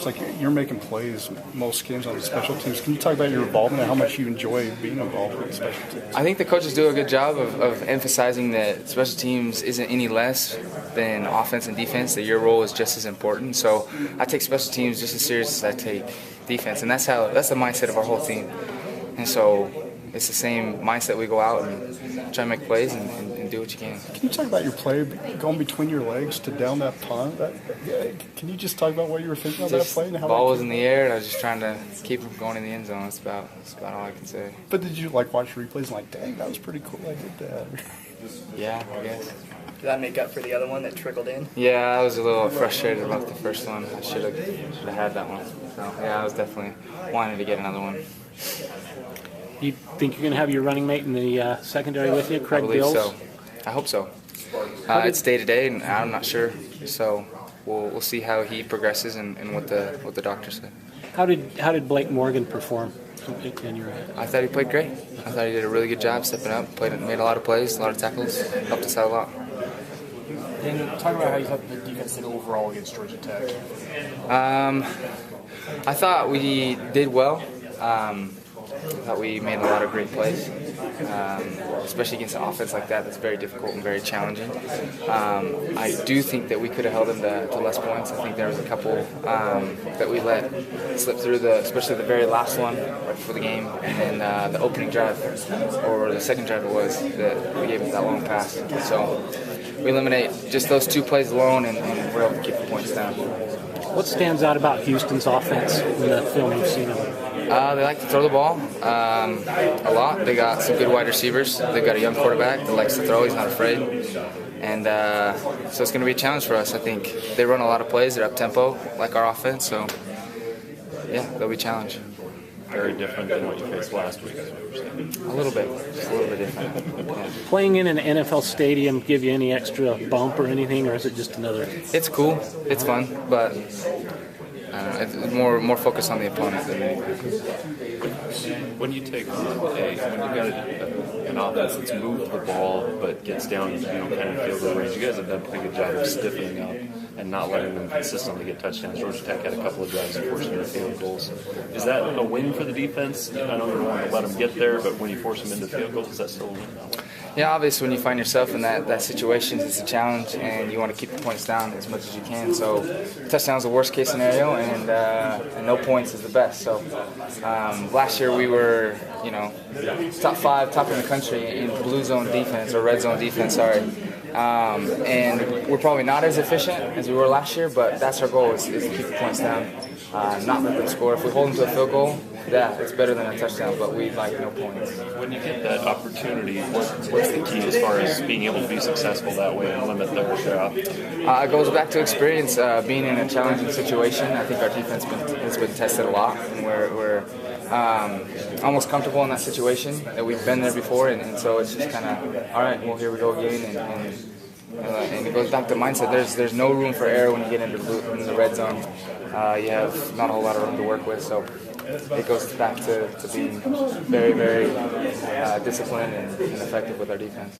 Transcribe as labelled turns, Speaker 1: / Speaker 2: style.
Speaker 1: It's like you're making plays most games on the special teams. Can you talk about your involvement and how much you enjoy being involved with the special teams?
Speaker 2: I think the coaches do a good job of emphasizing that special teams isn't any less than offense and defense, that your role is just as important. So I take special teams just as serious as I take defense, and that's the mindset of our whole team. And so it's the same mindset. We go out and try to make plays and do what you can.
Speaker 1: Can you talk about your play going between your legs to down that punt? Can you just talk about what you were thinking of that play? And how
Speaker 2: the ball was in the air, and I was just trying to keep him going in the end zone. That's about all I can say.
Speaker 1: But did you watch replays and dang, that was pretty cool, I did that?
Speaker 2: Yeah, I guess.
Speaker 3: Did that make up for the other one that trickled in?
Speaker 2: Yeah, I was a little frustrated about the first one. I should have had that one. So yeah, I was definitely wanting to get another one.
Speaker 4: You think you're going to have your running mate in the secondary with you, Craig
Speaker 2: I believe
Speaker 4: Bills?
Speaker 2: so. I hope so. It's day to day, and I'm not sure. So we'll see how he progresses and what the doctor said.
Speaker 4: How did Blake Morgan perform in your?
Speaker 2: I thought he played great. I thought he did a really good job stepping up. Made a lot of plays, a lot of tackles, helped us out a lot.
Speaker 5: And talk about how you thought the defense did overall against Georgia Tech.
Speaker 2: I thought we did well. I thought we made a lot of great plays, especially against an offense like that. That's very difficult and very challenging. I do think that we could have held them to less points. I think there was a couple that we let slip through, especially the very last one right before the game, and then the opening drive, or the second drive it was, that we gave them that long pass. So we eliminate just those two plays alone, and we're able to keep the points down.
Speaker 4: What stands out about Houston's offense in the film you've seen of them?
Speaker 2: They like to throw the ball a lot. They got some good wide receivers. They've got a young quarterback that likes to throw. He's not afraid. And so it's going to be a challenge for us. I think they run a lot of plays. They're up-tempo, like our offense. So, yeah, they'll be challenged.
Speaker 6: Very different than what you faced last week, is what you're saying.
Speaker 2: A little bit. Just a little bit different. Yeah.
Speaker 4: Playing in an NFL stadium give you any extra bump or anything, or is it just another?
Speaker 2: It's cool. It's fun, but it's more focused on the opponent than anything.
Speaker 6: When you take when you've got an offense that's moved the ball but gets down, kind of field goal range, you guys have done a pretty good job of stiffening up and not letting them consistently get touchdowns. Georgia Tech had a couple of drives that forced them into field goals. Is that a win for the defense? I know you don't want to let them get there, but when you force them into field goals, is that still a win?
Speaker 2: Yeah, obviously when you find yourself in that situation, it's a challenge, and you want to keep the points down as much as you can. So touchdown is the worst case scenario, and no points is the best. So last year we were, top 5, top in the country in blue zone defense, or red zone defense, sorry. And we're probably not as efficient as we were last year, but that's our goal, is to keep the points down, not let them score. If we hold them to a field goal, yeah, it's better than a touchdown, but we'd like no points.
Speaker 6: When you get that opportunity, what's the key as far as being able to be successful that way and limit their shot?
Speaker 2: It goes back to experience, being in a challenging situation. I think our defense has been tested a lot, and we're almost comfortable in that situation, that we've been there before, and so it's just kind of, all right, well, here we go again, and it goes back to mindset. There's no room for error when you get into the red zone. You have not a whole lot of room to work with, so it goes back to being very, very disciplined and effective with our defense.